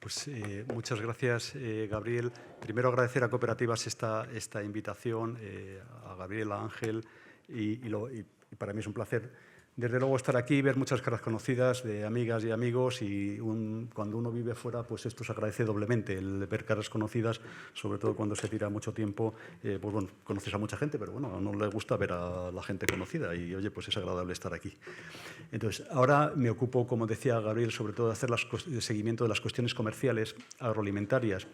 Pues muchas gracias, Gabriel. Primero agradecer a Cooperativas esta invitación, a Gabriel, a Ángel, y para mí es un placer, desde luego, estar aquí, ver muchas caras conocidas de amigas y amigos, y cuando uno vive fuera, pues esto se agradece doblemente, el ver caras conocidas, sobre todo cuando se tira mucho tiempo. Pues bueno, conoces a mucha gente, pero bueno, no le gusta ver a la gente conocida y, oye, pues es agradable estar aquí. Entonces, ahora me ocupo, como decía Gabriel, sobre todo de hacer el seguimiento de las cuestiones comerciales agroalimentarias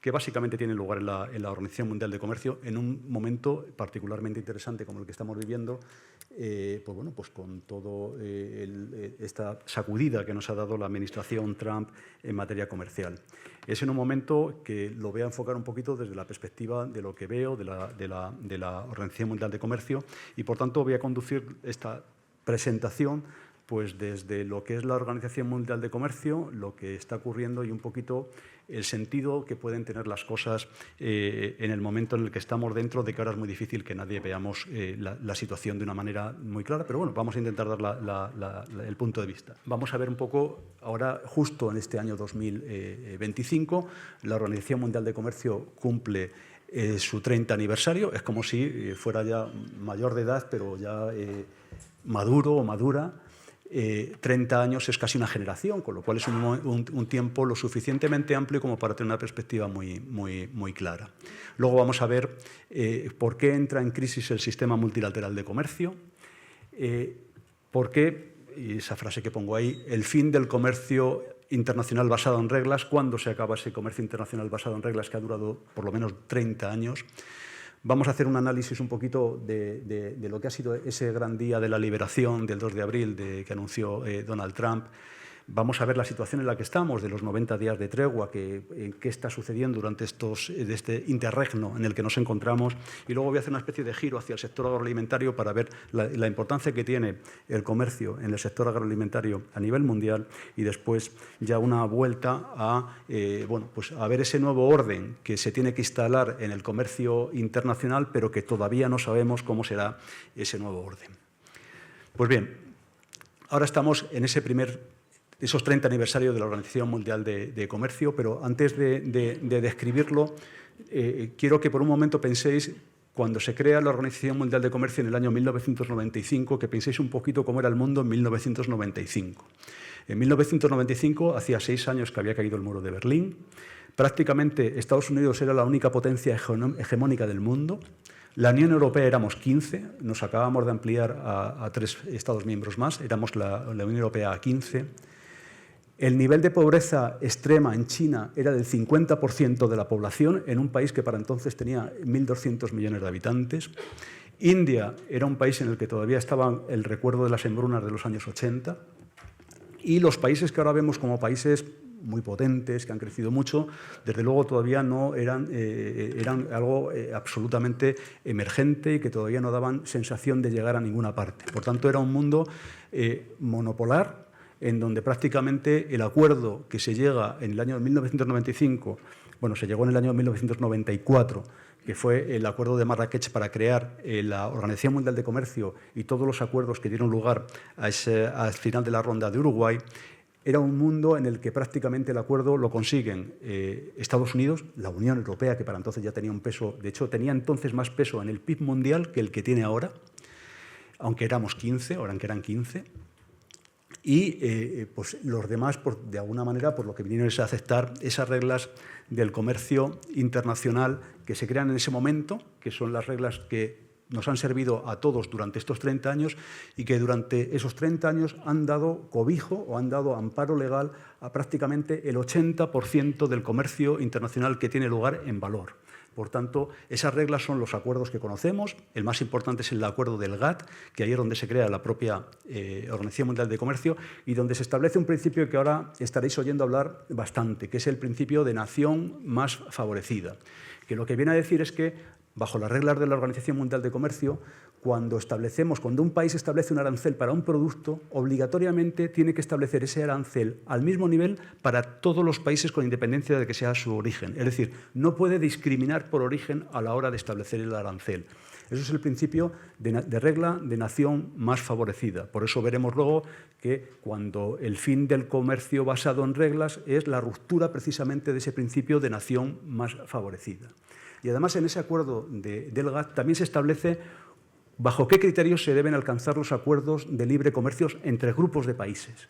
que básicamente tienen lugar en la Organización Mundial de Comercio en un momento particularmente interesante como el que estamos viviendo, pues bueno, pues con todo esta sacudida que nos ha dado la administración Trump en materia comercial. Es en un momento que lo voy a enfocar un poquito desde la perspectiva de lo que veo de la Organización Mundial de Comercio, y por tanto voy a conducir esta presentación pues desde lo que es la Organización Mundial de Comercio, lo que está ocurriendo y un poquito el sentido que pueden tener las cosas en el momento en el que estamos dentro, de que ahora es muy difícil que nadie veamos la situación de una manera muy clara, pero bueno, vamos a intentar dar el punto de vista. Vamos a ver un poco ahora, justo en este año 2025, la Organización Mundial de Comercio cumple su 30 aniversario. Es como si fuera ya mayor de edad, pero ya maduro o madura. 30 años es casi una generación, con lo cual es un tiempo lo suficientemente amplio como para tener una perspectiva muy clara. Luego vamos a ver por qué entra en crisis el sistema multilateral de comercio, por qué, y esa frase que pongo ahí, el fin del comercio internacional basado en reglas, cuándo se acaba ese comercio internacional basado en reglas que ha durado por lo menos 30 años. Vamos a hacer un análisis un poquito de lo que ha sido ese gran día de la liberación del 2 de abril que anunció Donald Trump. Vamos a ver la situación en la que estamos, de los 90 días de tregua, qué está sucediendo durante este interregno en el que nos encontramos. Y luego voy a hacer una especie de giro hacia el sector agroalimentario para ver la importancia que tiene el comercio en el sector agroalimentario a nivel mundial, y después ya una vuelta bueno, pues a ver ese nuevo orden que se tiene que instalar en el comercio internacional, pero que todavía no sabemos cómo será ese nuevo orden. Pues bien, ahora estamos en esos 30 aniversarios de la Organización Mundial de Comercio, pero antes de describirlo, quiero que por un momento penséis, cuando se crea la Organización Mundial de Comercio en el año 1995, que penséis un poquito cómo era el mundo en 1995. En 1995, hacía 6 años que había caído el muro de Berlín. Prácticamente Estados Unidos era la única potencia hegemónica del mundo. La Unión Europea éramos 15, nos acabamos de ampliar a 3 Estados miembros más, éramos la Unión Europea a 15. El nivel de pobreza extrema en China era del 50% de la población, en un país que para entonces tenía 1.200 millones de habitantes. India era un país en el que todavía estaba el recuerdo de las hambrunas de los años 80. Y los países que ahora vemos como países muy potentes, que han crecido mucho, desde luego todavía no eran algo absolutamente emergente y que todavía no daban sensación de llegar a ninguna parte. Por tanto, era un mundo monopolar, en donde prácticamente el acuerdo que se llega en el año 1995, bueno, se llegó en el año 1994, que fue el acuerdo de Marrakech para crear la Organización Mundial de Comercio, y todos los acuerdos que dieron lugar al final de la ronda de Uruguay, era un mundo en el que prácticamente el acuerdo lo consiguen Estados Unidos, la Unión Europea, que para entonces ya tenía un peso, de hecho tenía entonces más peso en el PIB mundial que el que tiene ahora, aunque éramos 15, ahora que eran 15, y pues los demás, de alguna manera, por lo que vinieron es a aceptar esas reglas del comercio internacional que se crean en ese momento, que son las reglas que nos han servido a todos durante estos 30 años y que durante esos 30 años han dado cobijo o han dado amparo legal a prácticamente el 80% del comercio internacional que tiene lugar en valor. Por tanto, esas reglas son los acuerdos que conocemos. El más importante es el acuerdo del GATT, que ahí es donde se crea la propia Organización Mundial de Comercio y donde se establece un principio que ahora estaréis oyendo hablar bastante, que es el principio de nación más favorecida, que lo que viene a decir es que, bajo las reglas de la Organización Mundial de Comercio, cuando un país establece un arancel para un producto, obligatoriamente tiene que establecer ese arancel al mismo nivel para todos los países con independencia de que sea su origen. Es decir, no puede discriminar por origen a la hora de establecer el arancel. Eso es el principio de regla de nación más favorecida. Por eso veremos luego que cuando el fin del comercio basado en reglas es la ruptura precisamente de ese principio de nación más favorecida. Y además en ese acuerdo del GATT también se establece bajo qué criterios se deben alcanzar los acuerdos de libre comercio entre grupos de países,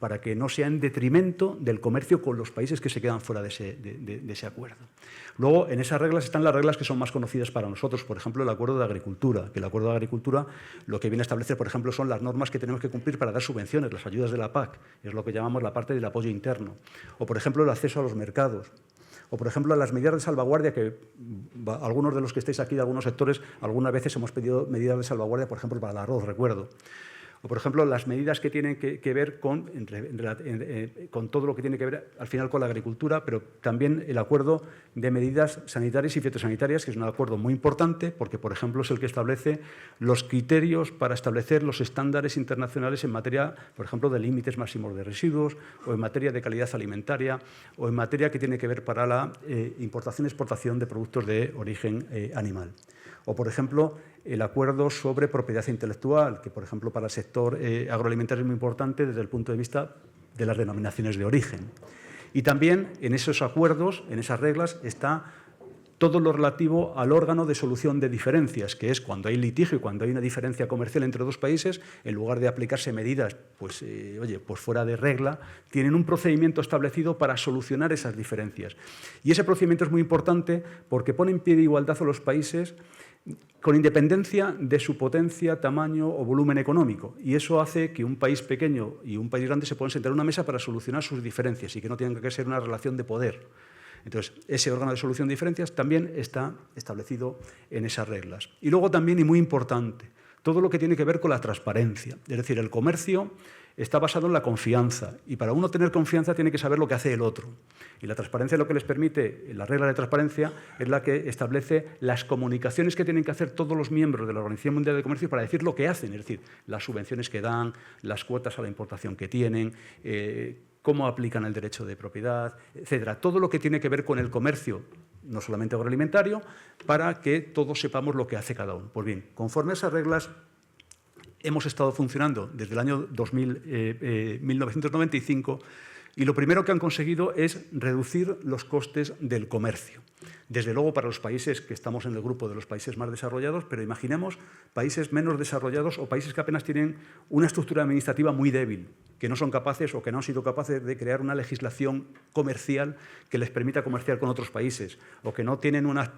para que no sea en detrimento del comercio con los países que se quedan fuera de ese acuerdo. Luego, en esas reglas están las reglas que son más conocidas para nosotros, por ejemplo, el Acuerdo de Agricultura, que el Acuerdo de Agricultura lo que viene a establecer, por ejemplo, son las normas que tenemos que cumplir para dar subvenciones, las ayudas de la PAC, es lo que llamamos la parte del apoyo interno, o, por ejemplo, el acceso a los mercados, o, por ejemplo, las medidas de salvaguardia, que algunos de los que estáis aquí de algunos sectores, algunas veces hemos pedido medidas de salvaguardia, por ejemplo, para el arroz, recuerdo. O, por ejemplo, las medidas que tienen que ver con todo lo que tiene que ver, al final, con la agricultura, pero también el acuerdo de medidas sanitarias y fitosanitarias, que es un acuerdo muy importante porque, por ejemplo, es el que establece los criterios para establecer los estándares internacionales en materia, por ejemplo, de límites máximos de residuos, o en materia de calidad alimentaria, o en materia que tiene que ver para la importación y exportación de productos de origen animal. O, por ejemplo, el acuerdo sobre propiedad intelectual, que, por ejemplo, para el sector agroalimentario es muy importante desde el punto de vista de las denominaciones de origen. Y también en esos acuerdos, en esas reglas, está todo lo relativo al órgano de solución de diferencias, que es cuando hay litigio y cuando hay una diferencia comercial entre dos países, en lugar de aplicarse medidas pues fuera de regla, tienen un procedimiento establecido para solucionar esas diferencias. Y ese procedimiento es muy importante porque pone en pie de igualdad a los países con independencia de su potencia, tamaño o volumen económico. Y eso hace que un país pequeño y un país grande se puedan sentar en una mesa para solucionar sus diferencias y que no tenga que ser una relación de poder. Entonces, ese órgano de solución de diferencias también está establecido en esas reglas. Y luego también, y muy importante, todo lo que tiene que ver con la transparencia. Es decir, el comercio está basado en la confianza y para uno tener confianza tiene que saber lo que hace el otro. Y la transparencia lo que les permite, la regla de transparencia, es la que establece las comunicaciones que tienen que hacer todos los miembros de la Organización Mundial de Comercio para decir lo que hacen, es decir, las subvenciones que dan, las cuotas a la importación que tienen, cómo aplican el derecho de propiedad, etcétera. Todo lo que tiene que ver con el comercio, no solamente agroalimentario, para que todos sepamos lo que hace cada uno. Pues bien, conforme a esas reglas, hemos estado funcionando desde el año 1995 y lo primero que han conseguido es reducir los costes del comercio. Desde luego para los países que estamos en el grupo de los países más desarrollados, pero imaginemos países menos desarrollados o países que apenas tienen una estructura administrativa muy débil, que no son capaces o que no han sido capaces de crear una legislación comercial que les permita comerciar con otros países o que no tienen unas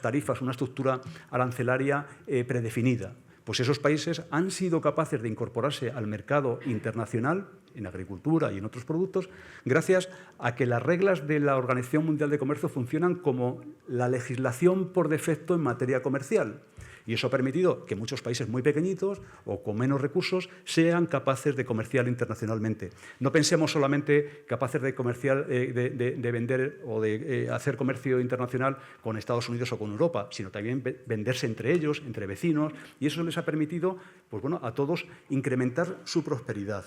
tarifas, una estructura arancelaria predefinida. Pues esos países han sido capaces de incorporarse al mercado internacional en agricultura y en otros productos gracias a que las reglas de la Organización Mundial de Comercio funcionan como la legislación por defecto en materia comercial. Y eso ha permitido que muchos países muy pequeñitos o con menos recursos sean capaces de comerciar internacionalmente. No pensemos solamente capaces de comerciar, de vender o de hacer comercio internacional con Estados Unidos o con Europa, sino también venderse entre ellos, entre vecinos, y eso les ha permitido, pues bueno, a todos incrementar su prosperidad.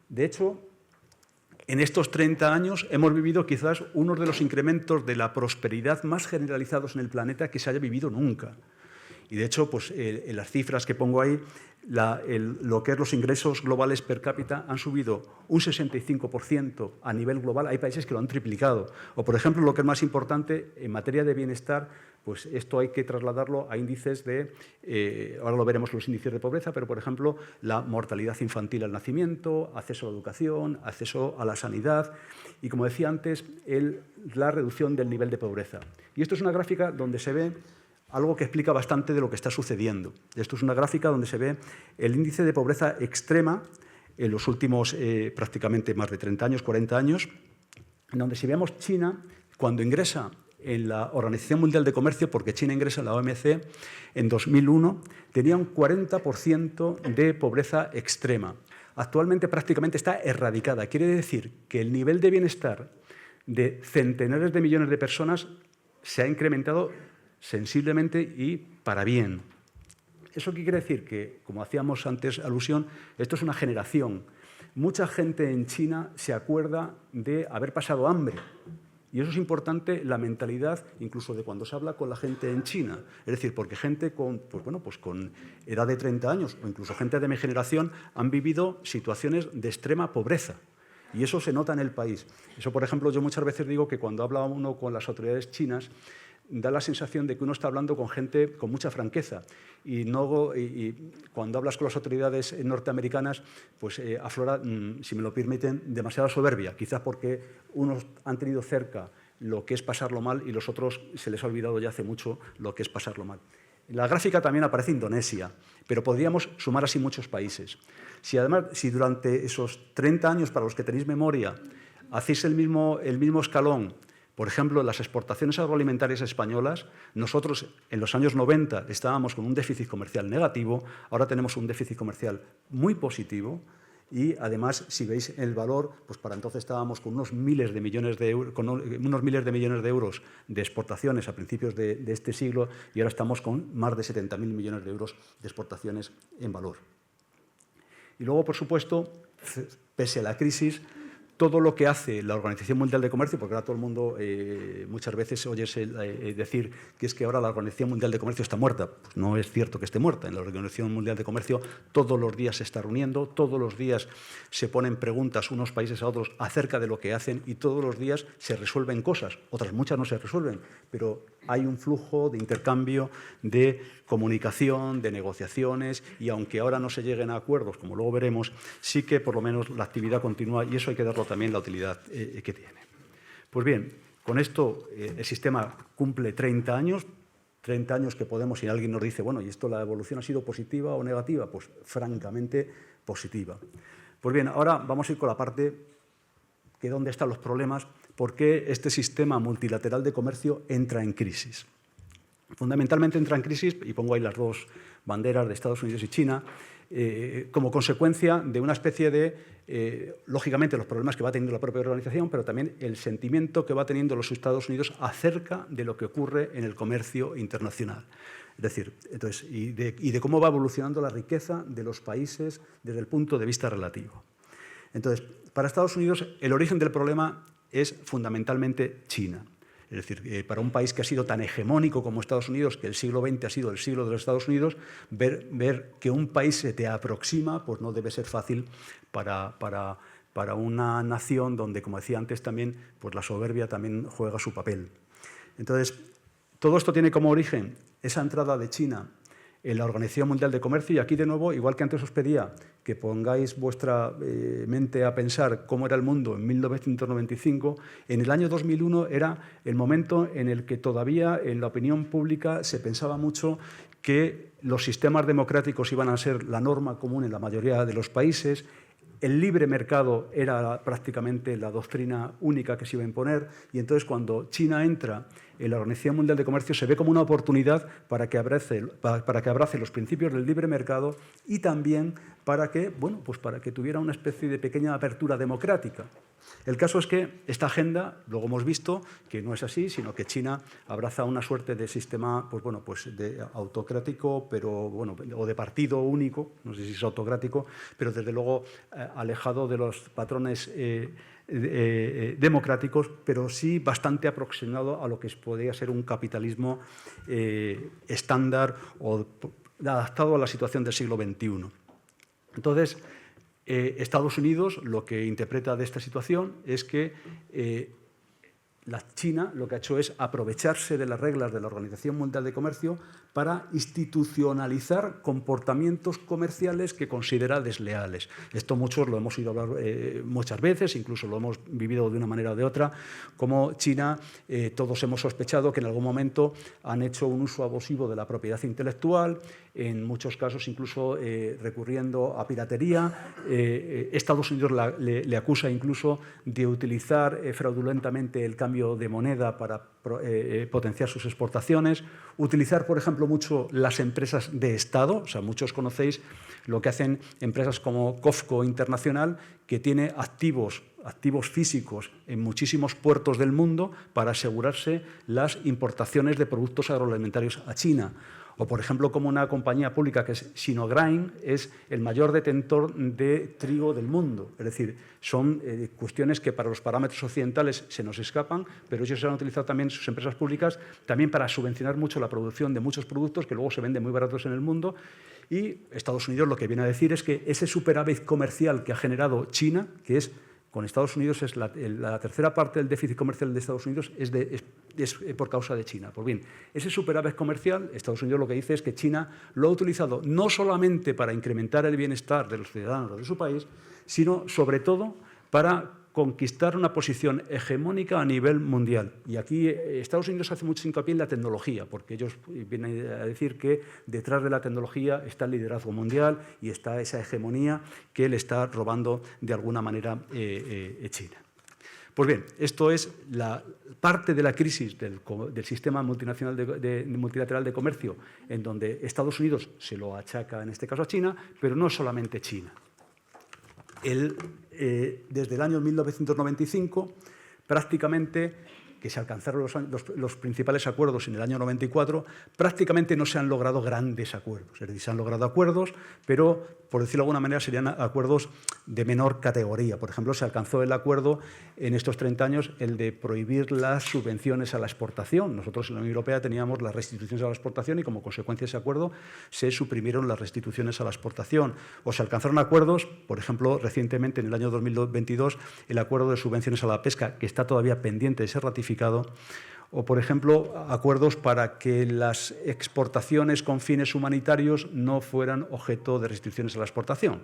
De hecho, en estos 30 años hemos vivido quizás uno de los incrementos de la prosperidad más generalizados en el planeta que se haya vivido nunca. Y, de hecho, pues, en las cifras que pongo ahí, lo que es los ingresos globales per cápita han subido un 65% a nivel global. Hay países que lo han triplicado. O, por ejemplo, lo que es más importante, en materia de bienestar, pues esto hay que trasladarlo a índices de, ahora lo veremos los índices de pobreza, pero, por ejemplo, la mortalidad infantil al nacimiento, acceso a la educación, acceso a la sanidad y, como decía antes, la reducción del nivel de pobreza. Y esto es una gráfica donde se ve algo que explica bastante de lo que está sucediendo. Esto es una gráfica donde se ve el índice de pobreza extrema en los últimos prácticamente más de 30 años, 40 años, en donde si vemos China, cuando ingresa en la Organización Mundial de Comercio, porque China ingresa en la OMC en 2001, tenía un 40% de pobreza extrema. Actualmente prácticamente está erradicada. Quiere decir que el nivel de bienestar de centenares de millones de personas se ha incrementado sensiblemente y para bien. ¿Eso qué quiere decir? Que, como hacíamos antes alusión, esto es una generación. Mucha gente en China se acuerda de haber pasado hambre Y eso es importante, la mentalidad, incluso de cuando se habla con la gente en China. Es decir, porque gente con, con edad de 30 años o incluso gente de mi generación han vivido situaciones de extrema pobreza. Y eso se nota en el país. Eso, por ejemplo, yo muchas veces digo que cuando habla uno con las autoridades chinas, da la sensación de que uno está hablando con gente con mucha franqueza. Y cuando hablas con las autoridades norteamericanas, pues aflora, si me lo permiten, demasiada soberbia. Quizás porque unos han tenido cerca lo que es pasarlo mal y los otros se les ha olvidado ya hace mucho lo que es pasarlo mal. En la gráfica también aparece Indonesia, pero podríamos sumar así muchos países. Si durante esos 30 años, para los que tenéis memoria, hacéis el mismo escalón, por ejemplo, las exportaciones agroalimentarias españolas, nosotros en los años 90 estábamos con un déficit comercial negativo, ahora tenemos un déficit comercial muy positivo y, además, si veis el valor, pues para entonces estábamos con unos miles de millones de euros de exportaciones a principios de este siglo y ahora estamos con más de 70.000 millones de euros de exportaciones en valor. Y luego, por supuesto, pese a la crisis, todo lo que hace la Organización Mundial de Comercio, porque ahora todo el mundo muchas veces oyes decir que es que ahora la Organización Mundial de Comercio está muerta. Pues no es cierto que esté muerta. En la Organización Mundial de Comercio todos los días se está reuniendo, todos los días se ponen preguntas unos países a otros acerca de lo que hacen y todos los días se resuelven cosas. Otras muchas no se resuelven, pero hay un flujo de intercambio, de comunicación, de negociaciones y aunque ahora no se lleguen a acuerdos, como luego veremos, sí que por lo menos la actividad continúa y eso hay que darlo también la utilidad que tiene. Pues bien, con esto el sistema cumple 30 años que podemos, si alguien nos dice, bueno, ¿y esto la evolución ha sido positiva o negativa? Pues francamente positiva. Pues bien, ahora vamos a ir con la parte que dónde están los problemas, por qué este sistema multilateral de comercio entra en crisis. Fundamentalmente entra en crisis, y pongo ahí las dos banderas de Estados Unidos y China, como consecuencia de una especie de, lógicamente, los problemas que va teniendo la propia organización, pero también el sentimiento que va teniendo los Estados Unidos acerca de lo que ocurre en el comercio internacional. Es decir, entonces, y de cómo va evolucionando la riqueza de los países desde el punto de vista relativo. Entonces, para Estados Unidos, el origen del problema es fundamentalmente China. Es decir, para un país que ha sido tan hegemónico como Estados Unidos, que el siglo XX ha sido el siglo de los Estados Unidos, ver que un país se te aproxima, pues no debe ser fácil para una nación donde, como decía antes también, pues la soberbia también juega su papel. Entonces, todo esto tiene como origen esa entrada de China en la Organización Mundial de Comercio y aquí, de nuevo, igual que antes os pedía que pongáis vuestra mente a pensar cómo era el mundo en 1995, en el año 2001 era el momento en el que todavía en la opinión pública se pensaba mucho que los sistemas democráticos iban a ser la norma común en la mayoría de los países. El libre mercado era prácticamente la doctrina única que se iba a imponer y entonces cuando China entra en la Organización Mundial de Comercio se ve como una oportunidad para que abrace los principios del libre mercado y también para que, bueno, pues para que tuviera una especie de pequeña apertura democrática. El caso es que esta agenda, luego hemos visto que no es así, sino que China abraza una suerte de sistema pues de autocrático, pero, bueno, o de partido único, no sé si es autocrático, pero desde luego alejado de los patrones democráticos, pero sí bastante aproximado a lo que podría ser un capitalismo estándar o adaptado a la situación del siglo XXI. Entonces, Estados Unidos lo que interpreta de esta situación es que la China lo que ha hecho es aprovecharse de las reglas de la Organización Mundial de Comercio para institucionalizar comportamientos comerciales que considera desleales. Esto muchos lo hemos oído hablar muchas veces, incluso lo hemos vivido de una manera o de otra, como China, todos hemos sospechado que en algún momento han hecho un uso abusivo de la propiedad intelectual, en muchos casos incluso recurriendo a piratería. Estados Unidos le acusa incluso de utilizar fraudulentamente el cambio de moneda para potenciar sus exportaciones, utilizar, por ejemplo, mucho las empresas de Estado, o sea, muchos conocéis lo que hacen empresas como COFCO Internacional, que tiene activos físicos en muchísimos puertos del mundo para asegurarse las importaciones de productos agroalimentarios a China. O, por ejemplo, como una compañía pública que es Sinograin es el mayor detentor de trigo del mundo. Es decir, son cuestiones que para los parámetros occidentales se nos escapan, pero ellos han utilizado también sus empresas públicas también para subvencionar mucho la producción de muchos productos que luego se venden muy baratos en el mundo. Y Estados Unidos lo que viene a decir es que ese superávit comercial que ha generado China, que es con Estados Unidos, es la tercera parte del déficit comercial de Estados Unidos es por causa de China. Pues bien, ese superávit comercial, Estados Unidos lo que dice es que China lo ha utilizado no solamente para incrementar el bienestar de los ciudadanos de su país, sino sobre todo para conquistar una posición hegemónica a nivel mundial. Y aquí Estados Unidos hace mucho hincapié en la tecnología, porque ellos vienen a decir que detrás de la tecnología está el liderazgo mundial y está esa hegemonía que le está robando de alguna manera China. Pues bien, esto es la parte de la crisis del sistema multilateral de comercio, en donde Estados Unidos se lo achaca, en este caso, a China, pero no solamente China. Desde el año 1995, prácticamente, que se alcanzaron los principales acuerdos en el año 94, prácticamente no se han logrado grandes acuerdos. Es decir, se han logrado acuerdos, pero, por decirlo de alguna manera, serían acuerdos de menor categoría. Por ejemplo, se alcanzó el acuerdo en estos 30 años, el de prohibir las subvenciones a la exportación. Nosotros en la Unión Europea teníamos las restituciones a la exportación y, como consecuencia de ese acuerdo, se suprimieron las restituciones a la exportación. O se alcanzaron acuerdos, por ejemplo, recientemente, en el año 2022, el acuerdo de subvenciones a la pesca, que está todavía pendiente de ser ratificado, o, por ejemplo, acuerdos para que las exportaciones con fines humanitarios no fueran objeto de restricciones a la exportación.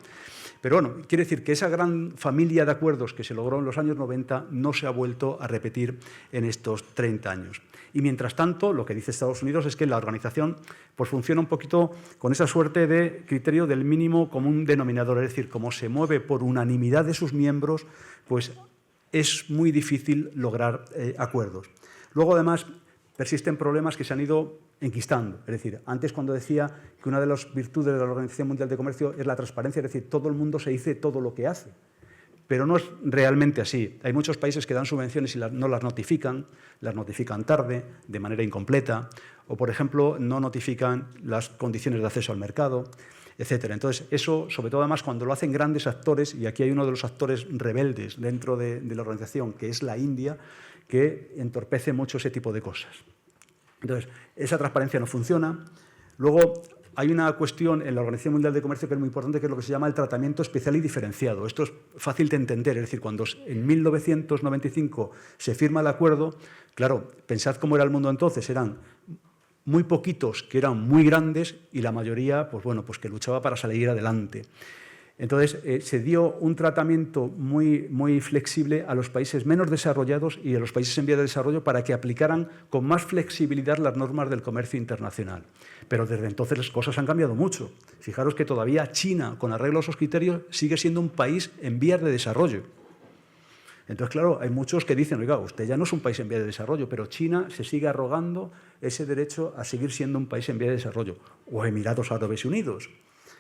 Pero bueno, quiere decir que esa gran familia de acuerdos que se logró en los años 90 no se ha vuelto a repetir en estos 30 años. Y mientras tanto, lo que dice Estados Unidos es que la organización pues, funciona un poquito con esa suerte de criterio del mínimo común denominador, es decir, como se mueve por unanimidad de sus miembros, pues es muy difícil lograr acuerdos. Luego, además, persisten problemas que se han ido enquistando. Es decir, antes cuando decía que una de las virtudes de la Organización Mundial de Comercio es la transparencia, es decir, todo el mundo se dice todo lo que hace. Pero no es realmente así. Hay muchos países que dan subvenciones y no las notifican tarde, de manera incompleta, o, por ejemplo, no notifican las condiciones de acceso al mercado, etcétera. Entonces, eso, sobre todo, además, cuando lo hacen grandes actores, y aquí hay uno de los actores rebeldes dentro de la organización, que es la India, que entorpece mucho ese tipo de cosas. Entonces, esa transparencia no funciona. Luego, hay una cuestión en la Organización Mundial de Comercio que es muy importante, que es lo que se llama el tratamiento especial y diferenciado. Esto es fácil de entender, es decir, cuando en 1995 se firma el acuerdo, claro, pensad cómo era el mundo entonces, eran muy poquitos que eran muy grandes y la mayoría, pues bueno, pues que luchaba para salir adelante. Entonces, se dio un tratamiento muy, muy flexible a los países menos desarrollados y a los países en vía de desarrollo para que aplicaran con más flexibilidad las normas del comercio internacional. Pero desde entonces las cosas han cambiado mucho. Fijaros que todavía China, con arreglo a esos criterios, sigue siendo un país en vías de desarrollo. Entonces, claro, hay muchos que dicen, oiga, usted ya no es un país en vía de desarrollo, pero China se sigue arrogando ese derecho a seguir siendo un país en vía de desarrollo, o Emiratos Árabes Unidos.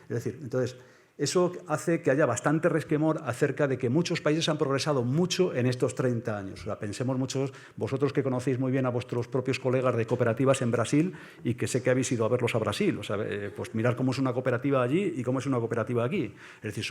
Es decir, entonces, eso hace que haya bastante resquemor acerca de que muchos países han progresado mucho en estos 30 años. O sea, pensemos muchos, vosotros que conocéis muy bien a vuestros propios colegas de cooperativas en Brasil y que sé que habéis ido a verlos a Brasil. O sea, pues mirar cómo es una cooperativa allí y cómo es una cooperativa aquí. Es decir,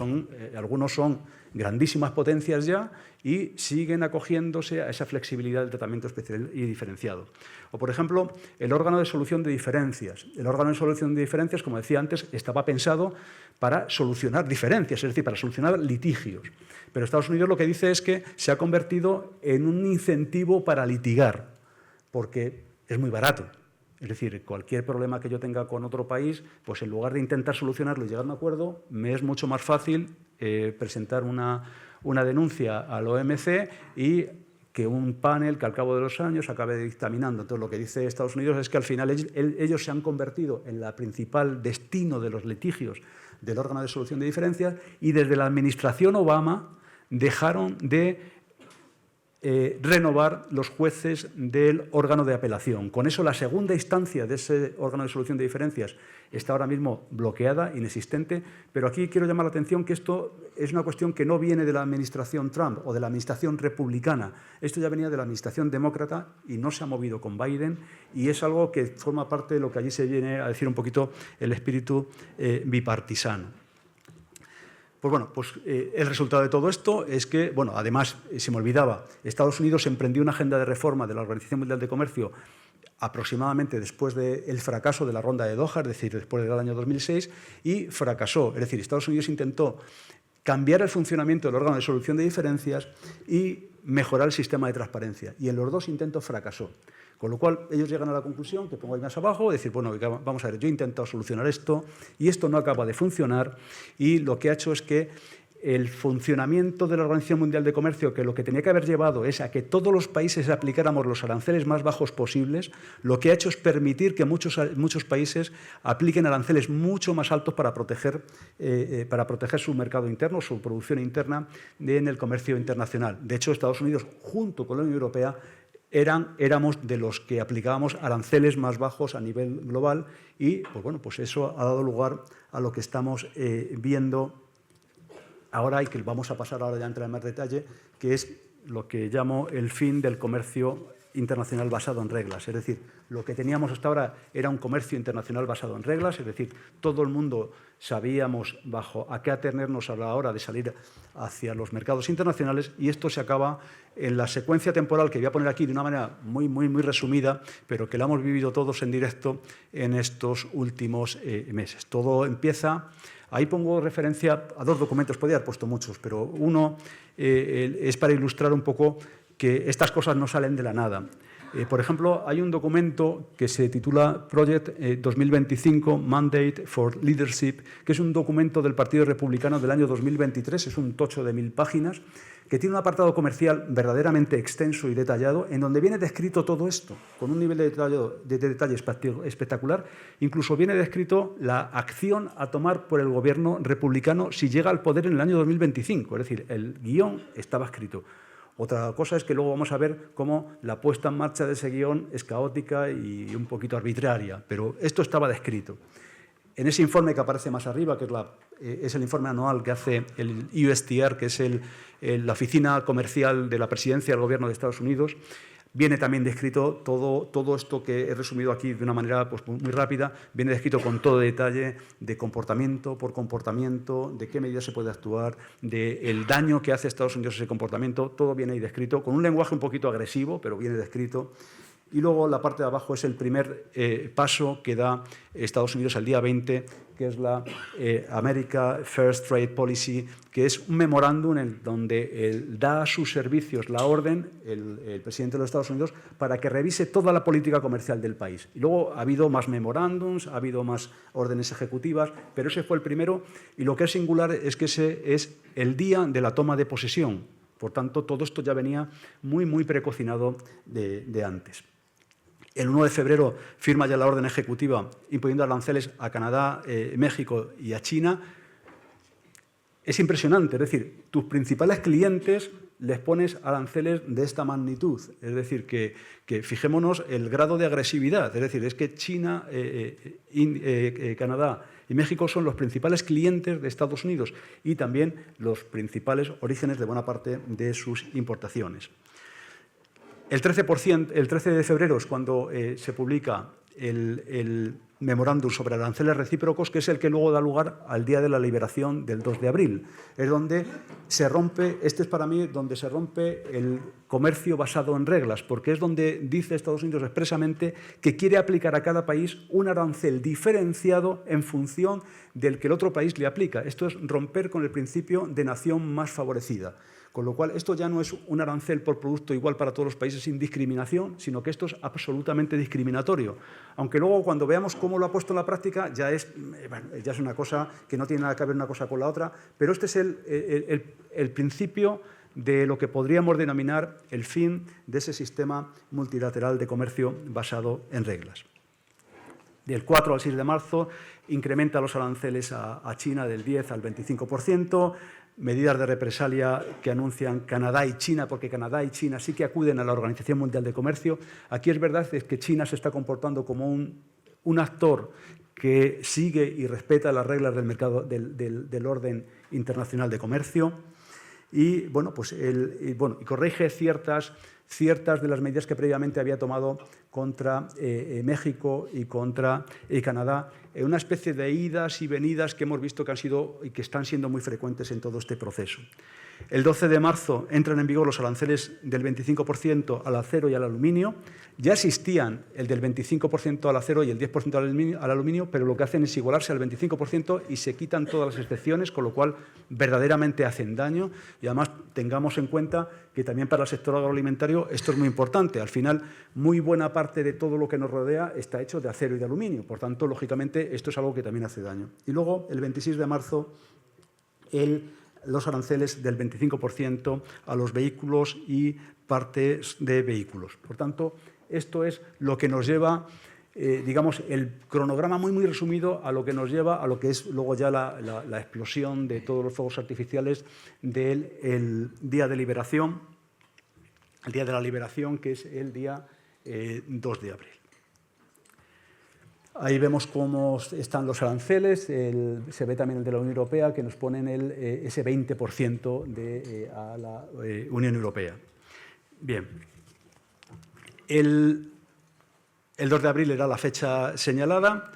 algunos son grandísimas potencias ya y siguen acogiéndose a esa flexibilidad del tratamiento especial y diferenciado. O, por ejemplo, el órgano de solución de diferencias. El órgano de solución de diferencias, como decía antes, estaba pensado para solucionar diferencias, es decir, para solucionar litigios. Pero Estados Unidos lo que dice es que se ha convertido en un incentivo para litigar, porque es muy barato. Es decir, cualquier problema que yo tenga con otro país, pues en lugar de intentar solucionarlo y llegar a un acuerdo, me es mucho más fácil presentar una denuncia al OMC y que un panel que al cabo de los años acabe dictaminando. Entonces, lo que dice Estados Unidos es que al final ellos se han convertido en la principal destino de los litigios del órgano de solución de diferencias y desde la administración Obama dejaron de renovar los jueces del órgano de apelación. Con eso, la segunda instancia de ese órgano de solución de diferencias está ahora mismo bloqueada, inexistente, pero aquí quiero llamar la atención que esto es una cuestión que no viene de la administración Trump o de la administración republicana. Esto ya venía de la administración demócrata y no se ha movido con Biden, y es algo que forma parte de lo que allí se viene a decir un poquito el espíritu bipartisano. Pues bueno, el resultado de todo esto es que, bueno, además, se me olvidaba, Estados Unidos emprendió una agenda de reforma de la Organización Mundial de Comercio aproximadamente después del fracaso de la ronda de Doha, es decir, después del año 2006, y fracasó. Es decir, Estados Unidos intentó cambiar el funcionamiento del órgano de solución de diferencias y mejorar el sistema de transparencia. Y en los dos intentos fracasó. Con lo cual, ellos llegan a la conclusión, que pongo ahí más abajo, decir, bueno, vamos a ver, yo he intentado solucionar esto y esto no acaba de funcionar, y lo que ha hecho es que el funcionamiento de la Organización Mundial de Comercio, que lo que tenía que haber llevado es a que todos los países aplicáramos los aranceles más bajos posibles, lo que ha hecho es permitir que muchos países apliquen aranceles mucho más altos para proteger su mercado interno, su producción interna en el comercio internacional. De hecho, Estados Unidos, junto con la Unión Europea, éramos de los que aplicábamos aranceles más bajos a nivel global, y pues bueno, pues eso ha dado lugar a lo que estamos viendo ahora, y que vamos a pasar ahora ya a entrar en más detalle, que es lo que llamo el fin del comercio internacional basado en reglas. Es decir, lo que teníamos hasta ahora era un comercio internacional basado en reglas, es decir, todo el mundo sabíamos bajo a qué atenernos a la hora de salir hacia los mercados internacionales, y esto se acaba en la secuencia temporal que voy a poner aquí de una manera muy resumida, pero que la hemos vivido todos en directo en estos últimos meses. Todo empieza... Ahí pongo referencia a dos documentos, podría haber puesto muchos, pero uno es para ilustrar un poco que estas cosas no salen de la nada. Por ejemplo, hay un documento que se titula Project 2025 Mandate for Leadership, que es un documento del Partido Republicano del año 2023, es un tocho de 1000 páginas, que tiene un apartado comercial verdaderamente extenso y detallado, en donde viene descrito todo esto, con un nivel de detalle espectacular. Incluso viene descrito la acción a tomar por el gobierno republicano si llega al poder en el año 2025. Es decir, el guión estaba escrito. Otra cosa es que luego vamos a ver cómo la puesta en marcha de ese guión es caótica y un poquito arbitraria, pero esto estaba descrito. En ese informe que aparece más arriba, que es el informe anual que hace el USTR, que es la oficina comercial de la presidencia del Gobierno de Estados Unidos, viene también descrito todo esto que he resumido aquí de una manera pues, muy rápida, viene descrito con todo detalle de comportamiento por comportamiento, de qué medidas se puede actuar, del daño que hace Estados Unidos ese comportamiento, todo viene ahí descrito, con un lenguaje un poquito agresivo, pero viene descrito. Y luego la parte de abajo es el primer paso que da Estados Unidos el día 20, que es la America First Trade Policy, que es un memorándum en donde da a sus servicios la orden, el presidente de los Estados Unidos, para que revise toda la política comercial del país. Y luego ha habido más memorándums, ha habido más órdenes ejecutivas, pero ese fue el primero, y lo que es singular es que ese es el día de la toma de posesión. Por tanto, todo esto ya venía muy precocinado de antes. El 1 de febrero firma ya la orden ejecutiva imponiendo aranceles a Canadá, México y a China. Es impresionante, es decir, tus principales clientes les pones aranceles de esta magnitud. Es decir, que fijémonos el grado de agresividad. Es decir, es que China, Canadá y México son los principales clientes de Estados Unidos y también los principales orígenes de buena parte de sus importaciones. El 13 de febrero es cuando se publica el memorándum sobre aranceles recíprocos, que es el que luego da lugar al Día de la Liberación del 2 de abril. Es donde se rompe, este es para mí donde se rompe el comercio basado en reglas, porque es donde dice Estados Unidos expresamente que quiere aplicar a cada país un arancel diferenciado en función del que el otro país le aplica. Esto es romper con el principio de nación más favorecida. Con lo cual, esto ya no es un arancel por producto igual para todos los países sin discriminación, sino que esto es absolutamente discriminatorio. Aunque luego, cuando veamos cómo lo ha puesto en la práctica, ya es una cosa que no tiene nada que ver una cosa con la otra, pero este es el principio de lo que podríamos denominar el fin de ese sistema multilateral de comercio basado en reglas. Del 4 al 6 de marzo incrementa los aranceles a China del 10 al 25%, medidas de represalia que anuncian Canadá y China, porque Canadá y China sí que acuden a la Organización Mundial de Comercio. Aquí es verdad que China se está comportando como un actor que sigue y respeta las reglas del mercado del orden internacional de comercio y, bueno, pues y corrige ciertas de las medidas que previamente había tomado contra México y contra Canadá, una especie de idas y venidas que hemos visto que han sido y que están siendo muy frecuentes en todo este proceso. El 12 de marzo entran en vigor los aranceles del 25% al acero y al aluminio. Ya existían el del 25% al acero y el 10% al aluminio, pero lo que hacen es igualarse al 25% y se quitan todas las excepciones, con lo cual verdaderamente hacen daño. Y además tengamos en cuenta que también para el sector agroalimentario esto es muy importante. Al final, muy buena parte de todo lo que nos rodea está hecho de acero y de aluminio. Por tanto, lógicamente, esto es algo que también hace daño. Y luego, el 26 de marzo, los aranceles del 25% a los vehículos y partes de vehículos. Por tanto, esto es lo que nos lleva, digamos, el cronograma muy resumido a lo que nos lleva a lo que es luego ya la explosión de todos los fuegos artificiales del Día de Liberación, el Día de la Liberación, que es el día 2 de abril. Ahí vemos cómo están los aranceles, se ve también el de la Unión Europea, que nos ponen ese 20% a la Unión Europea. Bien, el 2 de abril era la fecha señalada.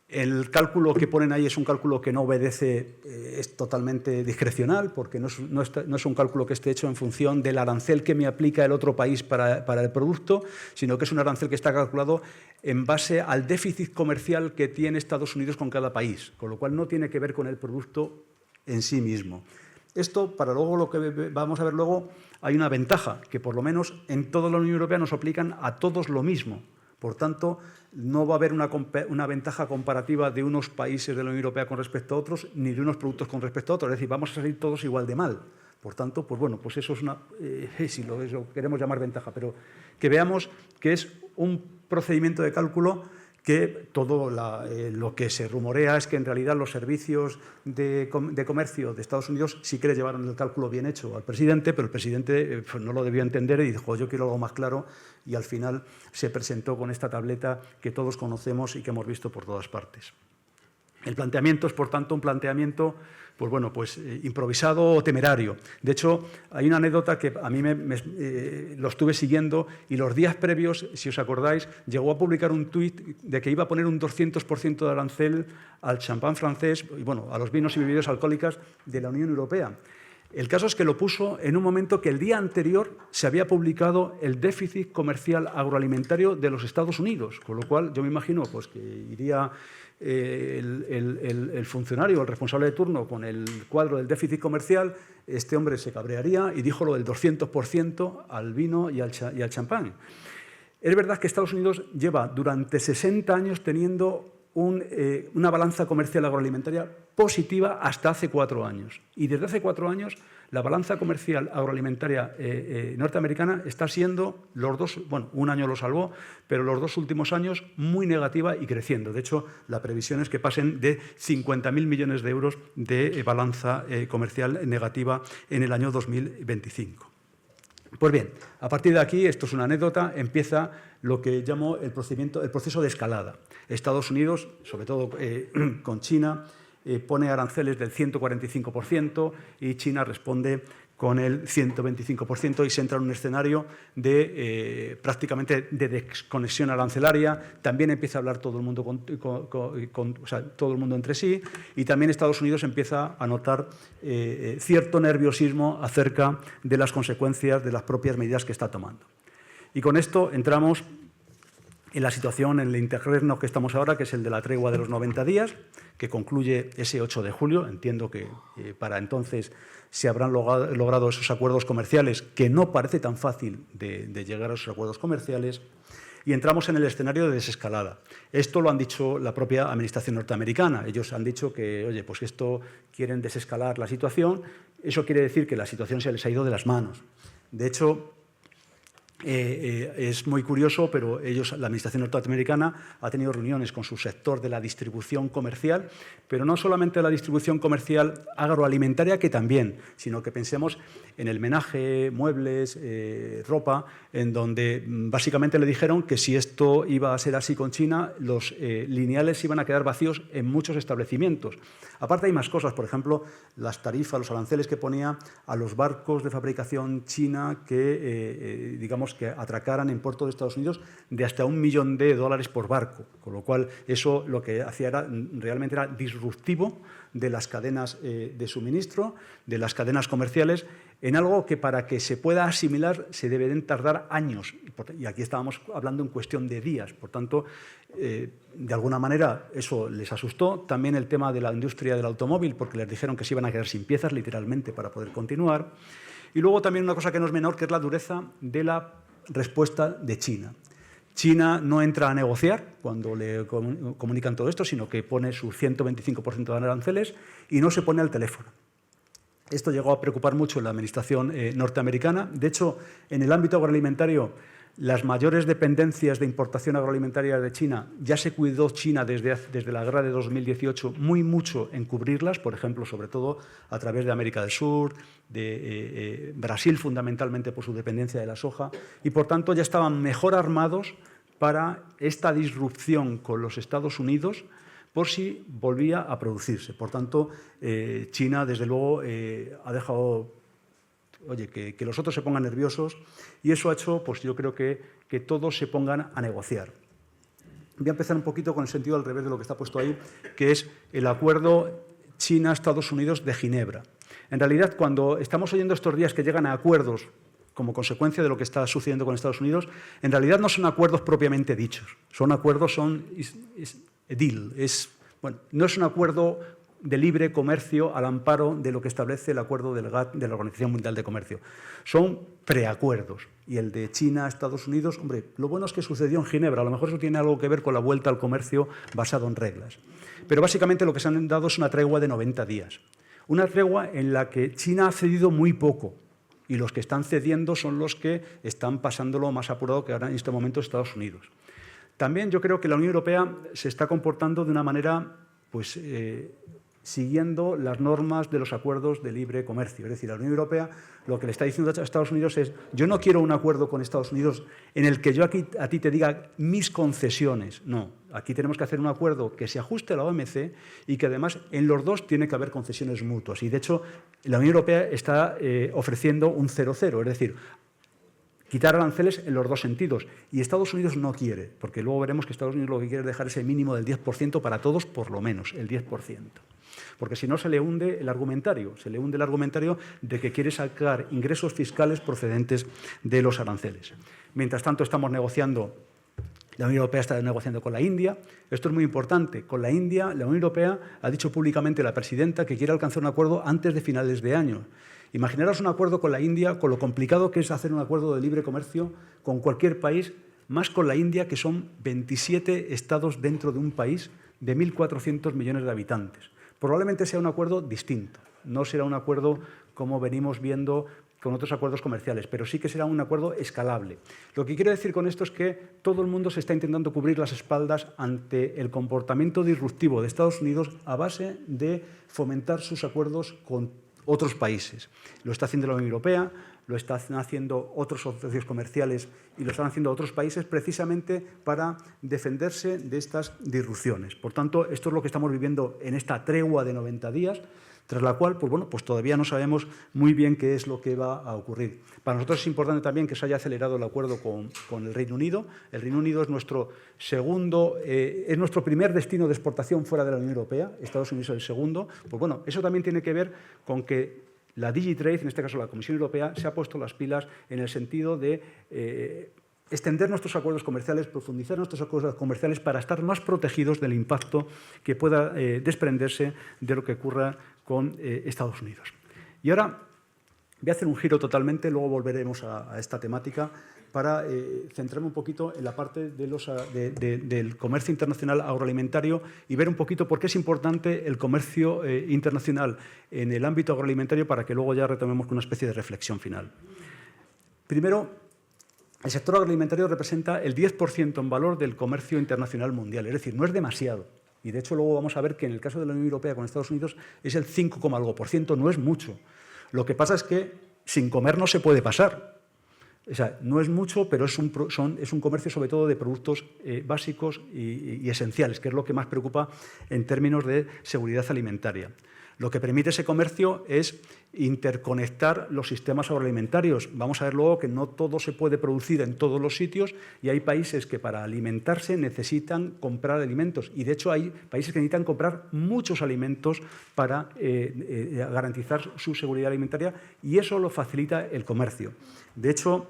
El cálculo que ponen ahí es un cálculo que no obedece, es totalmente discrecional, porque no es un cálculo que esté hecho en función del arancel que me aplica el otro país para el producto, sino que es un arancel que está calculado en base al déficit comercial que tiene Estados Unidos con cada país, con lo cual no tiene que ver con el producto en sí mismo. Esto, para luego lo que vamos a ver luego, hay una ventaja, que por lo menos en toda la Unión Europea nos aplican a todos lo mismo. Por tanto, no va a haber una ventaja comparativa de unos países de la Unión Europea con respecto a otros, ni de unos productos con respecto a otros. Es decir, vamos a salir todos igual de mal. Por tanto, pues bueno, pues eso es si lo queremos llamar ventaja, pero que veamos que es un procedimiento de cálculo que todo lo que se rumorea es que en realidad los servicios de comercio de Estados Unidos sí que le llevaron el cálculo bien hecho al presidente, pero el presidente pues no lo debió entender y dijo, yo quiero algo más claro, y al final se presentó con esta tableta que todos conocemos y que hemos visto por todas partes. El planteamiento es, por tanto, un planteamiento pues bueno, pues improvisado o temerario. De hecho, hay una anécdota que a mí lo estuve siguiendo y los días previos, si os acordáis, llegó a publicar un tuit de que iba a poner un 200% de arancel al champán francés y bueno, a los vinos y bebidas alcohólicas de la Unión Europea. El caso es que lo puso en un momento que el día anterior se había publicado el déficit comercial agroalimentario de los Estados Unidos, con lo cual yo me imagino pues, que iría el funcionario, el responsable de turno, con el cuadro del déficit comercial, este hombre se cabrearía y dijo lo del 200% al vino y al champán. Es verdad que Estados Unidos lleva durante 60 años teniendo una balanza comercial agroalimentaria positiva hasta hace 4 años. Y desde hace 4 años la balanza comercial agroalimentaria norteamericana está siendo, bueno, un año lo salvó, pero los 2 últimos años muy negativa y creciendo. De hecho, la previsión es que pasen de 50.000 millones de euros de balanza comercial negativa en el año 2025. Pues bien, a partir de aquí, esto es una anécdota, empieza lo que llamo el proceso de escalada. Estados Unidos, sobre todo con China, pone aranceles del 145% y China responde con el 125% y se entra en un escenario de prácticamente de desconexión arancelaria. También empieza a hablar todo el mundo, todo el mundo entre sí, y también Estados Unidos empieza a notar cierto nerviosismo acerca de las consecuencias de las propias medidas que está tomando. Y con esto entramos en la situación, en el interregno que estamos ahora, que es el de la tregua de los 90 días, que concluye ese 8 de julio. Entiendo que para entonces se habrán logrado esos acuerdos comerciales, que no parece tan fácil de llegar a esos acuerdos comerciales, y entramos en el escenario de desescalada. Esto lo han dicho la propia administración norteamericana. Ellos han dicho que, oye, pues esto quieren desescalar la situación. Eso quiere decir que la situación se les ha ido de las manos. De hecho, Es muy curioso, pero la Administración norteamericana ha tenido reuniones con su sector de la distribución comercial, pero no solamente la distribución comercial agroalimentaria, que también, sino que pensemos en el menaje, muebles, ropa, en donde básicamente le dijeron que si esto iba a ser así con China, los lineales iban a quedar vacíos en muchos establecimientos. Aparte hay más cosas, por ejemplo, las tarifas, los aranceles que ponía a los barcos de fabricación china que, digamos, que atracaran en puertos de Estados Unidos de hasta $1 millón por barco, con lo cual eso lo que hacía realmente era disruptivo de las cadenas de suministro, de las cadenas comerciales, en algo que para que se pueda asimilar se deben tardar años. Y aquí estábamos hablando en cuestión de días. Por tanto, de alguna manera eso les asustó. También el tema de la industria del automóvil, porque les dijeron que se iban a quedar sin piezas, literalmente, para poder continuar. Y luego también una cosa que no es menor, que es la dureza de la respuesta de China. China no entra a negociar cuando le comunican todo esto, sino que pone su 125% de aranceles y no se pone al teléfono. Esto llegó a preocupar mucho en la administración norteamericana. De hecho, en el ámbito agroalimentario, las mayores dependencias de importación agroalimentaria de China, ya se cuidó China desde la guerra de 2018 muy mucho en cubrirlas, por ejemplo, sobre todo a través de América del Sur, de Brasil fundamentalmente por su dependencia de la soja, y por tanto ya estaban mejor armados para esta disrupción con los Estados Unidos por si volvía a producirse. Por tanto, China, desde luego, ha dejado que los otros se pongan nerviosos y eso ha hecho, pues yo creo que todos se pongan a negociar. Voy a empezar un poquito con el sentido al revés de lo que está puesto ahí, que es el acuerdo China-Estados Unidos de Ginebra. En realidad, cuando estamos oyendo estos días que llegan a acuerdos como consecuencia de lo que está sucediendo con Estados Unidos, en realidad no son acuerdos propiamente dichos. Son acuerdos, deal. No es un acuerdo de libre comercio al amparo de lo que establece el acuerdo del GATT de la Organización Mundial de Comercio. Son preacuerdos. Y el de China, Estados Unidos, hombre, lo bueno es que sucedió en Ginebra. A lo mejor eso tiene algo que ver con la vuelta al comercio basado en reglas. Pero básicamente lo que se han dado es una tregua de 90 días. Una tregua en la que China ha cedido muy poco. Y los que están cediendo son los que están pasándolo más apurado que ahora en este momento Estados Unidos. También yo creo que la Unión Europea se está comportando de una manera, pues, siguiendo las normas de los acuerdos de libre comercio. Es decir, la Unión Europea lo que le está diciendo a Estados Unidos es: yo no quiero un acuerdo con Estados Unidos en el que yo aquí a ti te diga mis concesiones. No, aquí tenemos que hacer un acuerdo que se ajuste a la OMC y que además en los dos tiene que haber concesiones mutuas. Y de hecho, la Unión Europea está ofreciendo un 0-0, es decir, quitar aranceles en los dos sentidos. Y Estados Unidos no quiere, porque luego veremos que Estados Unidos lo que quiere es dejar ese mínimo del 10% para todos, por lo menos, el 10%. Porque si no se le hunde el argumentario, de que quiere sacar ingresos fiscales procedentes de los aranceles. Mientras tanto, estamos negociando, la Unión Europea está negociando con la India. Esto es muy importante. Con la India, la Unión Europea ha dicho públicamente la presidenta que quiere alcanzar un acuerdo antes de finales de año. Imaginaros un acuerdo con la India, con lo complicado que es hacer un acuerdo de libre comercio con cualquier país, más con la India, que son 27 estados dentro de un país de 1.400 millones de habitantes. Probablemente sea un acuerdo distinto, no será un acuerdo como venimos viendo con otros acuerdos comerciales, pero sí que será un acuerdo escalable. Lo que quiero decir con esto es que todo el mundo se está intentando cubrir las espaldas ante el comportamiento disruptivo de Estados Unidos a base de fomentar sus acuerdos con otros países. Lo está haciendo la Unión Europea, lo están haciendo otros socios comerciales y lo están haciendo otros países precisamente para defenderse de estas disrupciones. Por tanto, esto es lo que estamos viviendo en esta tregua de 90 días, tras la cual pues todavía no sabemos muy bien qué es lo que va a ocurrir. Para nosotros es importante también que se haya acelerado el acuerdo con el Reino Unido. El Reino Unido es nuestro primer destino de exportación fuera de la Unión Europea, Estados Unidos es el segundo. Pues bueno, eso también tiene que ver con que la DigiTrade, en este caso la Comisión Europea, se ha puesto las pilas en el sentido de extender nuestros acuerdos comerciales, profundizar nuestros acuerdos comerciales para estar más protegidos del impacto que pueda desprenderse de lo que ocurra con Estados Unidos. Y ahora voy a hacer un giro totalmente, luego volveremos a esta temática para centrarme un poquito en la parte del comercio internacional agroalimentario y ver un poquito por qué es importante el comercio internacional en el ámbito agroalimentario para que luego ya retomemos con una especie de reflexión final. Primero, el sector agroalimentario representa el 10% en valor del comercio internacional mundial, es decir, no es demasiado. Y de hecho luego vamos a ver que en el caso de la Unión Europea con Estados Unidos es el 5, algo por ciento, no es mucho. Lo que pasa es que sin comer no se puede pasar. O sea, no es mucho, pero es un comercio sobre todo de productos básicos y esenciales, que es lo que más preocupa en términos de seguridad alimentaria. Lo que permite ese comercio es interconectar los sistemas agroalimentarios. Vamos a ver luego que no todo se puede producir en todos los sitios y hay países que para alimentarse necesitan comprar alimentos. Y de hecho hay países que necesitan comprar muchos alimentos para garantizar su seguridad alimentaria y eso lo facilita el comercio. De hecho,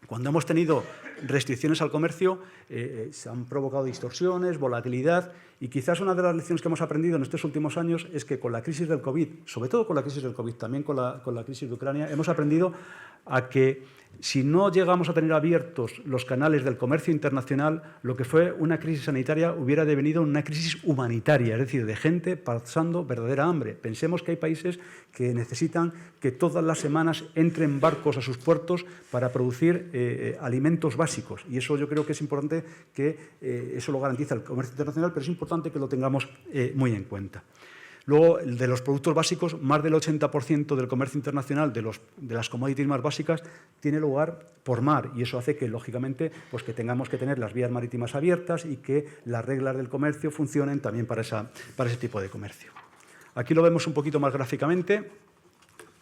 cuando hemos tenido restricciones al comercio, se han provocado distorsiones, volatilidad, y quizás una de las lecciones que hemos aprendido en estos últimos años es que con la crisis del COVID, sobre todo con la crisis del COVID, también con la crisis de Ucrania, hemos aprendido a que si no llegamos a tener abiertos los canales del comercio internacional, lo que fue una crisis sanitaria hubiera devenido en una crisis humanitaria, es decir, de gente pasando verdadera hambre. Pensemos que hay países que necesitan que todas las semanas entren barcos a sus puertos para producir alimentos básicos. Y eso yo creo que es importante que eso lo garantiza el comercio internacional, pero es importante que lo tengamos muy en cuenta. Luego, de los productos básicos, más del 80% del comercio internacional de las commodities más básicas tiene lugar por mar y eso hace que, lógicamente, pues que tengamos que tener las vías marítimas abiertas y que las reglas del comercio funcionen también para ese tipo de comercio. Aquí lo vemos un poquito más gráficamente.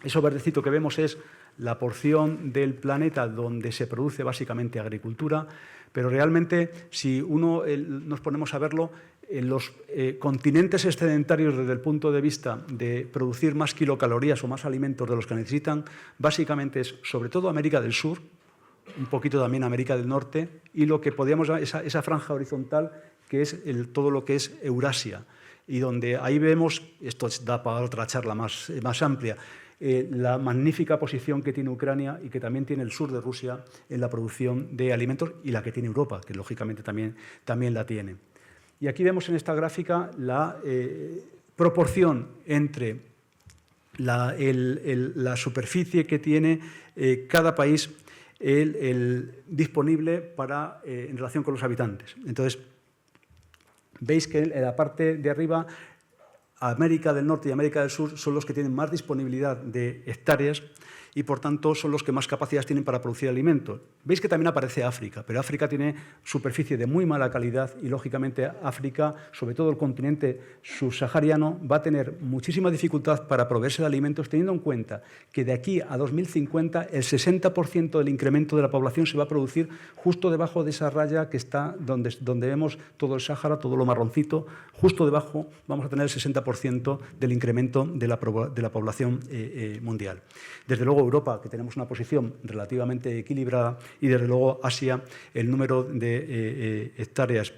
Eso verdecito que vemos es la porción del planeta donde se produce básicamente agricultura, pero realmente si nos ponemos a verlo, en los continentes excedentarios desde el punto de vista de producir más kilocalorías o más alimentos de los que necesitan, básicamente es sobre todo América del Sur, un poquito también América del Norte y lo que podríamos llamar esa franja horizontal que es todo lo que es Eurasia y donde ahí vemos, esto da para otra charla más amplia, la magnífica posición que tiene Ucrania y que también tiene el sur de Rusia en la producción de alimentos y la que tiene Europa, que lógicamente también la tiene. Y aquí vemos en esta gráfica la proporción entre la superficie que tiene cada país disponible en relación con los habitantes. Entonces, veis que en la parte de arriba, América del Norte y América del Sur son los que tienen más disponibilidad de hectáreas y, por tanto, son los que más capacidades tienen para producir alimentos. Veis que también aparece África, pero África tiene superficie de muy mala calidad y, lógicamente, África, sobre todo el continente subsahariano, va a tener muchísima dificultad para proveerse de alimentos, teniendo en cuenta que de aquí a 2050 el 60% del incremento de la población se va a producir justo debajo de esa raya que está donde vemos todo el Sáhara, todo lo marroncito, justo debajo vamos a tener el 60% del incremento de la población mundial. Desde luego, Europa, que tenemos una posición relativamente equilibrada, y desde luego Asia, el número de hectáreas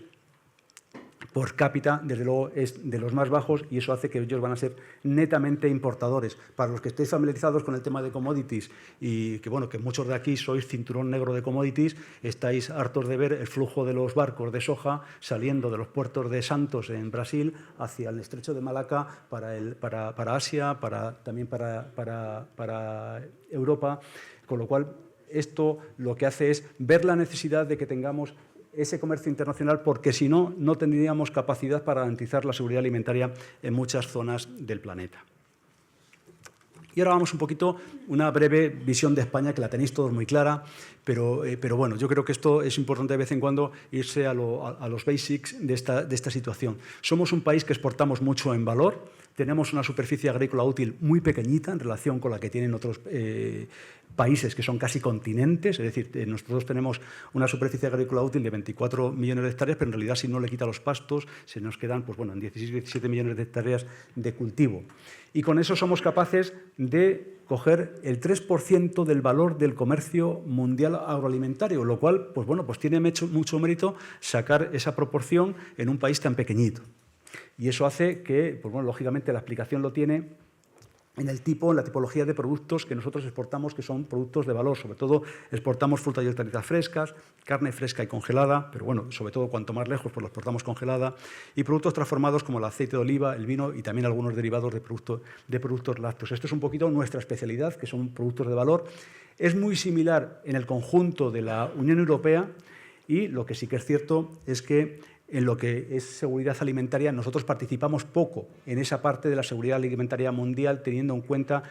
por cápita, desde luego, es de los más bajos y eso hace que ellos van a ser netamente importadores. Para los que estéis familiarizados con el tema de commodities y que muchos de aquí sois cinturón negro de commodities, estáis hartos de ver el flujo de los barcos de soja saliendo de los puertos de Santos en Brasil hacia el estrecho de Malaca para Asia, también para Europa, con lo cual esto lo que hace es ver la necesidad de que tengamos ese comercio internacional porque si no, no tendríamos capacidad para garantizar la seguridad alimentaria en muchas zonas del planeta. Y ahora vamos un poquito, una breve visión de España, que la tenéis todos muy clara, pero bueno, yo creo que esto es importante de vez en cuando irse a los basics de esta situación. Somos un país que exportamos mucho en valor, tenemos una superficie agrícola útil muy pequeñita en relación con la que tienen otros países que son casi continentes, es decir, nosotros tenemos una superficie agrícola útil de 24 millones de hectáreas, pero en realidad si no le quita los pastos se nos quedan en 16-17 millones de hectáreas de cultivo. Y con eso somos capaces de coger el 3% del valor del comercio mundial agroalimentario, lo cual tiene mucho mérito sacar esa proporción en un país tan pequeñito. Y eso hace que, lógicamente, la explicación lo tiene en la tipología de productos que nosotros exportamos, que son productos de valor. Sobre todo exportamos frutas y hortalizas frescas, carne fresca y congelada, pero bueno, sobre todo cuanto más lejos, pues lo exportamos congelada, y productos transformados como el aceite de oliva, el vino y también algunos derivados de productos lácteos. Esto es un poquito nuestra especialidad, que son productos de valor. Es muy similar en el conjunto de la Unión Europea, y lo que sí que es cierto es que en lo que es seguridad alimentaria, nosotros participamos poco en esa parte de la seguridad alimentaria mundial, teniendo en cuenta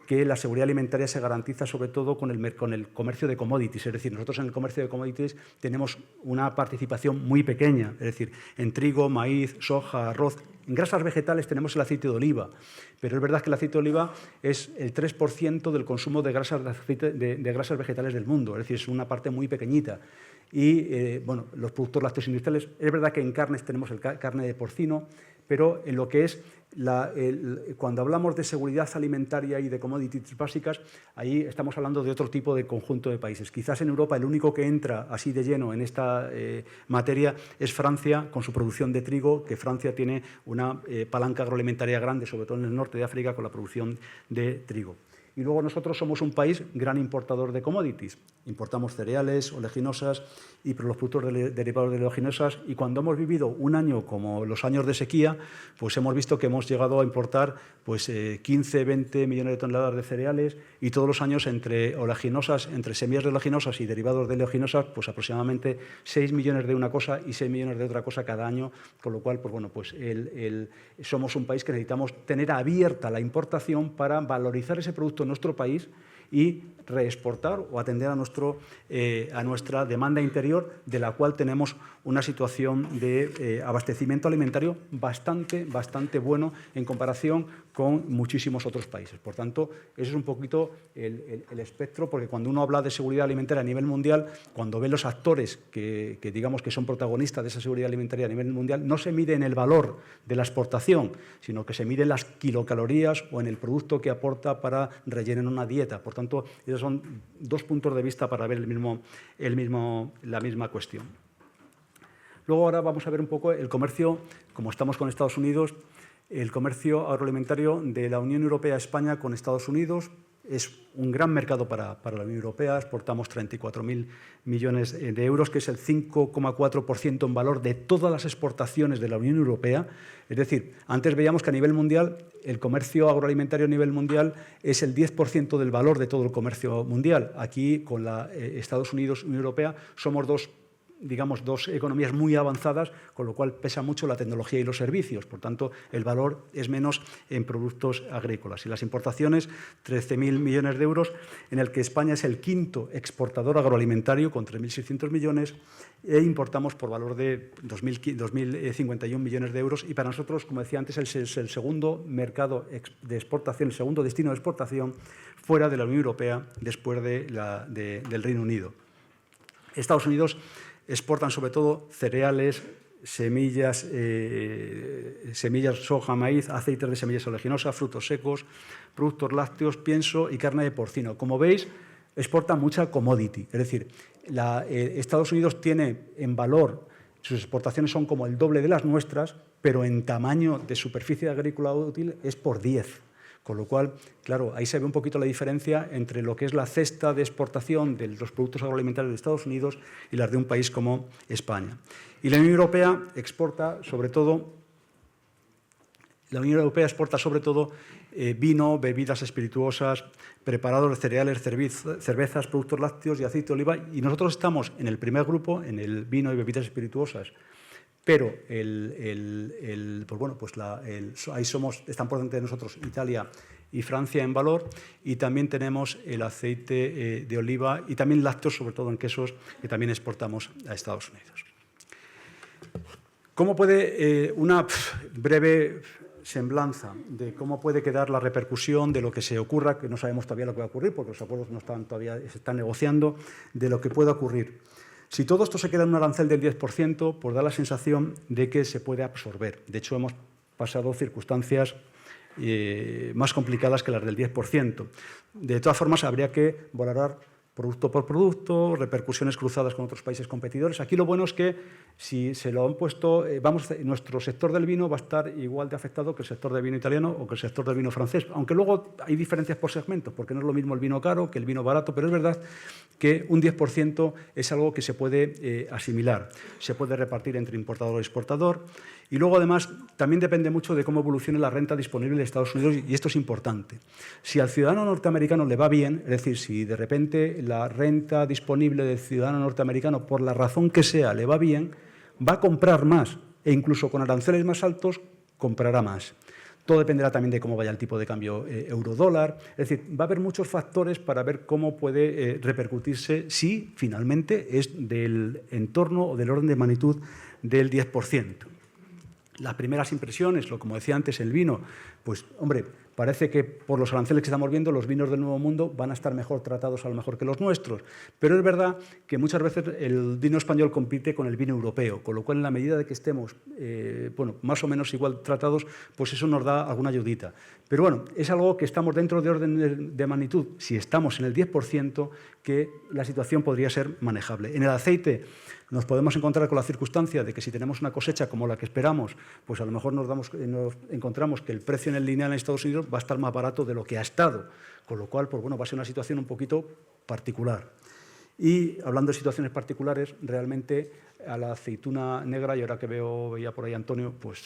que la seguridad alimentaria se garantiza sobre todo con el comercio de commodities. Es decir, nosotros en el comercio de commodities tenemos una participación muy pequeña, es decir, en trigo, maíz, soja, arroz. En grasas vegetales tenemos el aceite de oliva, pero es verdad que el aceite de oliva es el 3% del consumo de grasas vegetales del mundo, es decir, es una parte muy pequeñita. Y bueno, los productos lácteos industriales, es verdad que en carnes tenemos carne de porcino, pero en lo que es cuando hablamos de seguridad alimentaria y de commodities básicas, ahí estamos hablando de otro tipo de conjunto de países. Quizás en Europa el único que entra así de lleno en esta materia es Francia, con su producción de trigo, que Francia tiene una palanca agroalimentaria grande, sobre todo en el norte de África, con la producción de trigo. Y luego nosotros somos un país gran importador de commodities. Importamos cereales, oleaginosas y los productos derivados de oleaginosas. Y cuando hemos vivido un año como los años de sequía, pues hemos visto que hemos llegado a importar pues, 15, 20 millones de toneladas de cereales, y todos los años entre oleaginosas, entre semillas de oleaginosas y derivados de oleaginosas, pues aproximadamente 6 millones de una cosa y 6 millones de otra cosa cada año, con lo cual pues, bueno, pues somos un país que necesitamos tener abierta la importación para valorizar ese producto en nuestro país y reexportar o atender a nuestra demanda interior, de la cual tenemos una situación de abastecimiento alimentario bastante bueno en comparación con muchísimos otros países. Por tanto, ese es un poquito el espectro, porque cuando uno habla de seguridad alimentaria a nivel mundial, cuando ve los actores que digamos que son protagonistas de esa seguridad alimentaria a nivel mundial, no se mide en el valor de la exportación, sino que se mide en las kilocalorías o en el producto que aporta para rellenar una dieta. Por tanto, esos son dos puntos de vista para ver la misma cuestión. Luego ahora vamos a ver un poco el comercio, como estamos con Estados Unidos, el comercio agroalimentario de la Unión Europea a España con Estados Unidos. Es un gran mercado para la Unión Europea, exportamos 34.000 millones de euros, que es el 5,4% en valor de todas las exportaciones de la Unión Europea. Es decir, antes veíamos que a nivel mundial el comercio agroalimentario a nivel mundial es el 10% del valor de todo el comercio mundial. Aquí, con Estados Unidos y Unión Europea, somos dos economías muy avanzadas, con lo cual pesa mucho la tecnología y los servicios. Por tanto, el valor es menos en productos agrícolas. Y las importaciones, 13.000 millones de euros, en el que España es el quinto exportador agroalimentario, con 3.600 millones, e importamos por valor de 2.051 millones de euros. Y para nosotros, como decía antes, es el segundo mercado de exportación, el segundo destino de exportación fuera de la Unión Europea, después del Reino Unido. Estados Unidos exportan sobre todo cereales, semillas, soja, maíz, aceites de semillas oleaginosas, frutos secos, productos lácteos, pienso y carne de porcino. Como veis, exporta mucha commodity. Es decir, Estados Unidos tiene en valor, sus exportaciones son como el doble de las nuestras, pero en tamaño de superficie agrícola útil es por 10. Con lo cual, claro, ahí se ve un poquito la diferencia entre lo que es la cesta de exportación de los productos agroalimentarios de Estados Unidos y las de un país como España. Y la Unión Europea exporta sobre todo vino, bebidas espirituosas, preparados de cereales, cervezas, productos lácteos y aceite de oliva. Y nosotros estamos en el primer grupo, en el vino y bebidas espirituosas. Pero ahí están por delante de nosotros Italia y Francia en valor, y también tenemos el aceite de oliva y también lácteos, sobre todo en quesos, que también exportamos a Estados Unidos. ¿Cómo puede una breve semblanza de cómo puede quedar la repercusión de lo que se ocurra, que no sabemos todavía lo que va a ocurrir, porque los acuerdos no están todavía, se están negociando, de lo que pueda ocurrir? Si todo esto se queda en un arancel del 10%, pues da la sensación de que se puede absorber. De hecho, hemos pasado circunstancias más complicadas que las del 10%. De todas formas, habría que valorar producto por producto, repercusiones cruzadas con otros países competidores. Aquí lo bueno es que si se lo han puesto, nuestro sector del vino va a estar igual de afectado que el sector del vino italiano o que el sector del vino francés, aunque luego hay diferencias por segmentos, porque no es lo mismo el vino caro que el vino barato, pero es verdad que un 10% es algo que se puede asimilar, se puede repartir entre importador y exportador. Y luego, además, también depende mucho de cómo evolucione la renta disponible de Estados Unidos, y esto es importante. Si al ciudadano norteamericano le va bien, es decir, si de repente la renta disponible del ciudadano norteamericano, por la razón que sea, le va bien, va a comprar más, e incluso con aranceles más altos, comprará más. Todo dependerá también de cómo vaya el tipo de cambio euro-dólar. Es decir, va a haber muchos factores para ver cómo puede repercutirse si finalmente es del entorno o del orden de magnitud del 10%. Las primeras impresiones, como decía antes, el vino, pues, hombre, parece que por los aranceles que estamos viendo, los vinos del Nuevo Mundo van a estar mejor tratados a lo mejor que los nuestros. Pero es verdad que muchas veces el vino español compite con el vino europeo, con lo cual en la medida de que estemos más o menos igual tratados, pues eso nos da alguna ayudita. Pero bueno, es algo que estamos dentro de orden de magnitud, si estamos en el 10%, que la situación podría ser manejable. En el aceite nos podemos encontrar con la circunstancia de que si tenemos una cosecha como la que esperamos, pues a lo mejor nos encontramos que el precio en el lineal en Estados Unidos va a estar más barato de lo que ha estado, con lo cual pues bueno, va a ser una situación un poquito particular. Y hablando de situaciones particulares, realmente a la aceituna negra, y ahora que veía por ahí a Antonio, pues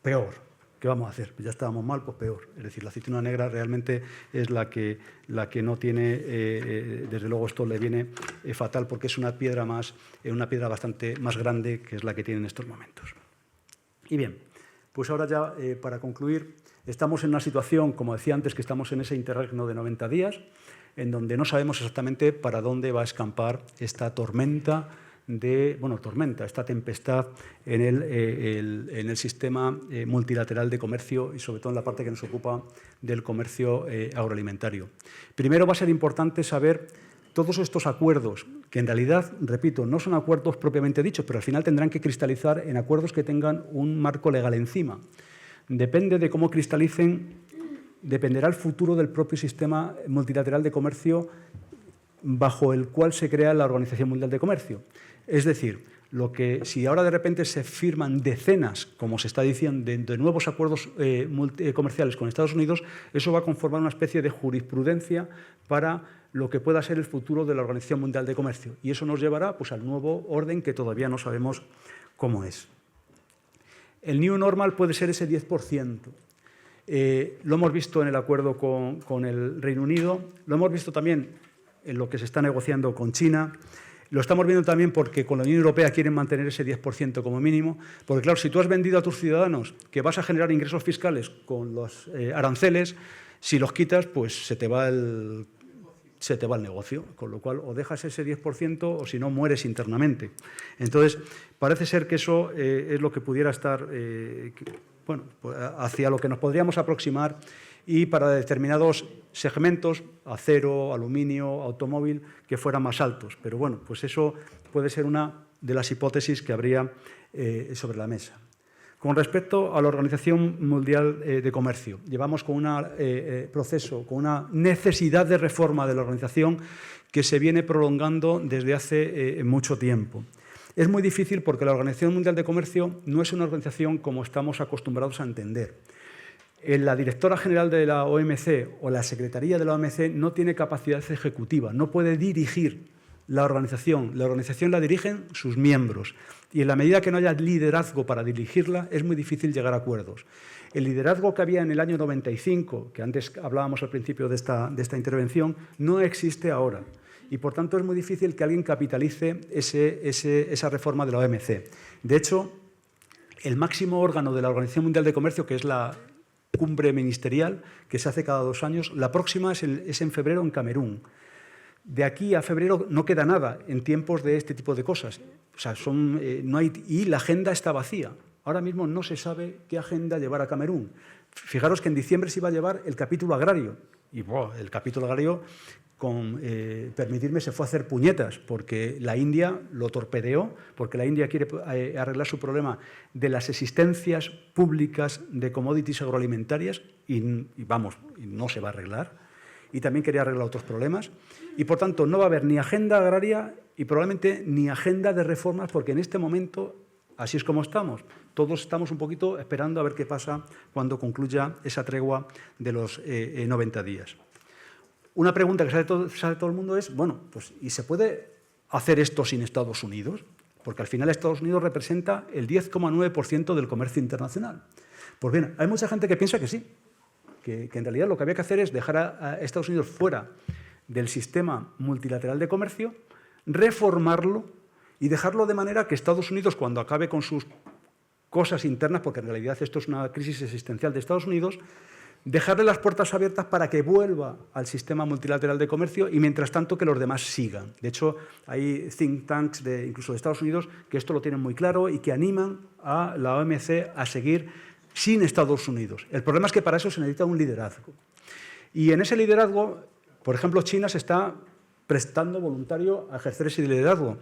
peor. ¿Qué vamos a hacer? Ya estábamos mal, pues peor. Es decir, la aceituna negra realmente es la que no tiene, desde luego esto le viene fatal porque es una piedra bastante más grande que es la que tiene en estos momentos. Y bien, pues ahora ya para concluir, estamos en una situación, como decía antes, que estamos en ese interregno de 90 días, en donde no sabemos exactamente para dónde va a escampar esta tormenta, esta tempestad en el sistema multilateral de comercio y sobre todo en la parte que nos ocupa del comercio agroalimentario. Primero va a ser importante saber todos estos acuerdos, que en realidad, repito, no son acuerdos propiamente dichos, pero al final tendrán que cristalizar en acuerdos que tengan un marco legal encima. Depende de cómo cristalicen, dependerá el futuro del propio sistema multilateral de comercio bajo el cual se crea la Organización Mundial de Comercio. Es decir, si ahora de repente se firman decenas, como se está diciendo, de nuevos acuerdos comerciales con Estados Unidos, eso va a conformar una especie de jurisprudencia para lo que pueda ser el futuro de la Organización Mundial de Comercio. Y eso nos llevará pues, al nuevo orden que todavía no sabemos cómo es. El New Normal puede ser ese 10%. Lo hemos visto en el acuerdo con el Reino Unido, lo hemos visto también en lo que se está negociando con China. Lo estamos viendo también porque con la Unión Europea quieren mantener ese 10% como mínimo, porque claro, si tú has vendido a tus ciudadanos que vas a generar ingresos fiscales con los aranceles, si los quitas, pues se te va el negocio, con lo cual o dejas ese 10% o si no mueres internamente. Entonces, parece ser que eso es lo que pudiera estar, hacia lo que nos podríamos aproximar y para determinados segmentos, acero, aluminio, automóvil, que fueran más altos. Pero bueno, pues eso puede ser una de las hipótesis que habría sobre la mesa. Con respecto a la Organización Mundial de Comercio, llevamos con un proceso, con una necesidad de reforma de la organización que se viene prolongando desde hace mucho tiempo. Es muy difícil porque la Organización Mundial de Comercio no es una organización como estamos acostumbrados a entender. La directora general de la OMC o la secretaría de la OMC no tiene capacidad ejecutiva, no puede dirigir la organización la dirigen sus miembros y en la medida que no haya liderazgo para dirigirla es muy difícil llegar a acuerdos. El liderazgo que había en el año 95, que antes hablábamos al principio de esta intervención, no existe ahora y por tanto es muy difícil que alguien capitalice esa reforma de la OMC. De hecho, el máximo órgano de la Organización Mundial de Comercio, que es la cumbre ministerial, que se hace cada 2 años, la próxima es en febrero en Camerún. De aquí a febrero no queda nada en tiempos de este tipo de cosas. O sea, y la agenda está vacía. Ahora mismo no se sabe qué agenda llevar a Camerún. Fijaros que en diciembre se iba a llevar el capítulo agrario. Y el capítulo agrario, permitirme, se fue a hacer puñetas, porque la India lo torpedeó, porque la India quiere arreglar su problema de las existencias públicas de commodities agroalimentarias y no se va a arreglar. y también quería arreglar otros problemas. Y, por tanto, no va a haber ni agenda agraria y probablemente ni agenda de reformas, porque en este momento, así es como estamos. Todos estamos un poquito esperando a ver qué pasa cuando concluya esa tregua de los 90 días. Una pregunta que sale todo el mundo es, bueno, pues, ¿y se puede hacer esto sin Estados Unidos? Porque al final Estados Unidos representa el 10,9% del comercio internacional. Pues bien, hay mucha gente que piensa que sí, que en realidad lo que había que hacer es dejar a Estados Unidos fuera del sistema multilateral de comercio, reformarlo y dejarlo de manera que Estados Unidos, cuando acabe con sus cosas internas, porque en realidad esto es una crisis existencial de Estados Unidos, dejarle las puertas abiertas para que vuelva al sistema multilateral de comercio y, mientras tanto, que los demás sigan. De hecho, hay think tanks incluso de Estados Unidos que esto lo tienen muy claro y que animan a la OMC a seguir sin Estados Unidos. El problema es que para eso se necesita un liderazgo. Y en ese liderazgo, por ejemplo, China se está prestando voluntario a ejercer ese liderazgo.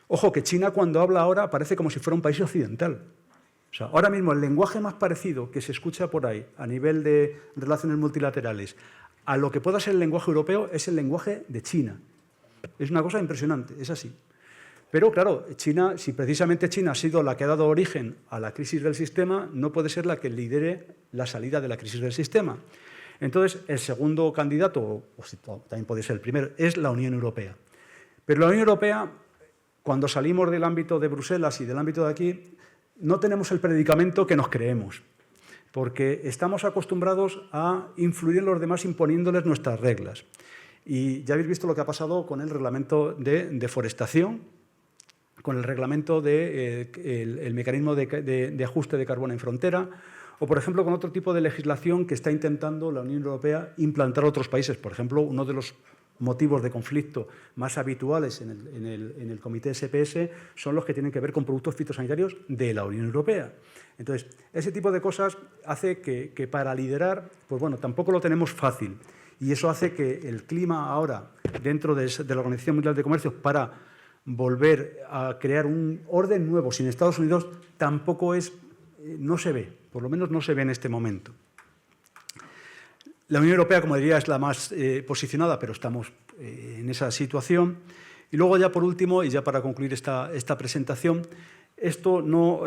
Ojo, que China, cuando habla ahora, parece como si fuera un país occidental. O sea, ahora mismo el lenguaje más parecido que se escucha por ahí a nivel de relaciones multilaterales a lo que pueda ser el lenguaje europeo es el lenguaje de China. Es una cosa impresionante, es así. Pero, claro, China, si precisamente China ha sido la que ha dado origen a la crisis del sistema, no puede ser la que lidere la salida de la crisis del sistema. Entonces, el segundo candidato, o también puede ser el primero, es la Unión Europea. Pero la Unión Europea, cuando salimos del ámbito de Bruselas y del ámbito de aquí, no tenemos el predicamento que nos creemos, porque estamos acostumbrados a influir en los demás imponiéndoles nuestras reglas. Y ya habéis visto lo que ha pasado con el reglamento de deforestación, con el reglamento del mecanismo de ajuste de carbono en frontera, o, por ejemplo, con otro tipo de legislación que está intentando la Unión Europea implantar a otros países. Por ejemplo, uno de los motivos de conflicto más habituales en el comité SPS son los que tienen que ver con productos fitosanitarios de la Unión Europea. Entonces, ese tipo de cosas hace que para liderar, pues bueno, tampoco lo tenemos fácil. Y eso hace que el clima ahora, dentro de la Organización Mundial de Comercio, para volver a crear un orden nuevo sin Estados Unidos, tampoco no se ve, por lo menos no se ve en este momento. La Unión Europea, como diría, es la más posicionada, pero estamos en esa situación. Y luego, ya por último, y ya para concluir esta presentación, esto no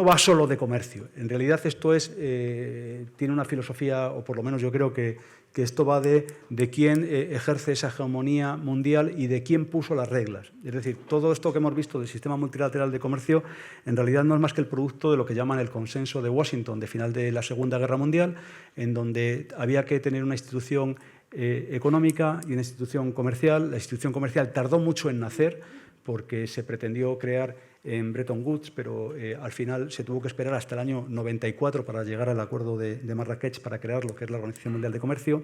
va solo de comercio. En realidad esto tiene una filosofía, o por lo menos yo creo que esto va de quién ejerce esa hegemonía mundial y de quién puso las reglas. Es decir, todo esto que hemos visto del sistema multilateral de comercio en realidad no es más que el producto de lo que llaman el consenso de Washington de final de la Segunda Guerra Mundial, en donde había que tener una institución económica y una institución comercial. La institución comercial tardó mucho en nacer porque se pretendió crear en Bretton Woods, pero al final se tuvo que esperar hasta el año 94 para llegar al acuerdo de Marrakech para crear lo que es la Organización Mundial de Comercio.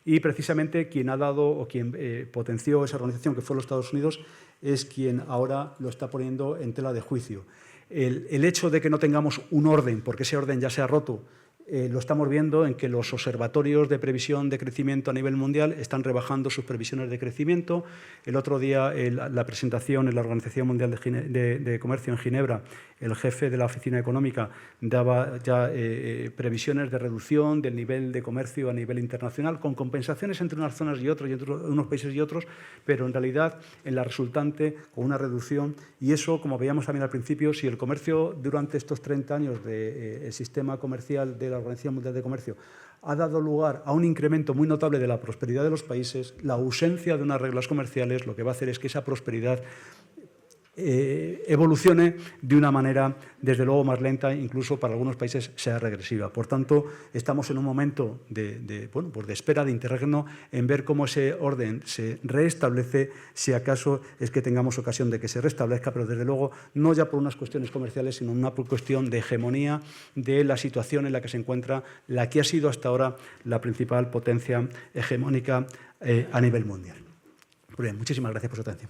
Y precisamente quien ha dado o quien potenció esa organización, que fue los Estados Unidos, es quien ahora lo está poniendo en tela de juicio. El hecho de que no tengamos un orden, porque ese orden ya se ha roto, lo estamos viendo en que los observatorios de previsión de crecimiento a nivel mundial están rebajando sus previsiones de crecimiento. El otro día, la presentación en la Organización Mundial de Comercio en Ginebra, el jefe de la Oficina Económica daba ya previsiones de reducción del nivel de comercio a nivel internacional, con compensaciones entre unas zonas y otras, y entre unos países y otros, pero en realidad en la resultante con una reducción. Y eso, como veíamos también al principio, si el comercio durante estos 30 años del sistema comercial de la Organización Mundial de Comercio ha dado lugar a un incremento muy notable de la prosperidad de los países, la ausencia de unas reglas comerciales lo que va a hacer es que esa prosperidad evolucione de una manera, desde luego, más lenta, incluso para algunos países sea regresiva. Por tanto, estamos en un momento de espera, de interregno, en ver cómo ese orden se restablece, si acaso es que tengamos ocasión de que se restablezca, pero desde luego no ya por unas cuestiones comerciales, sino una cuestión de hegemonía de la situación en la que se encuentra la que ha sido hasta ahora la principal potencia hegemónica a nivel mundial. Muy bien, muchísimas gracias por su atención.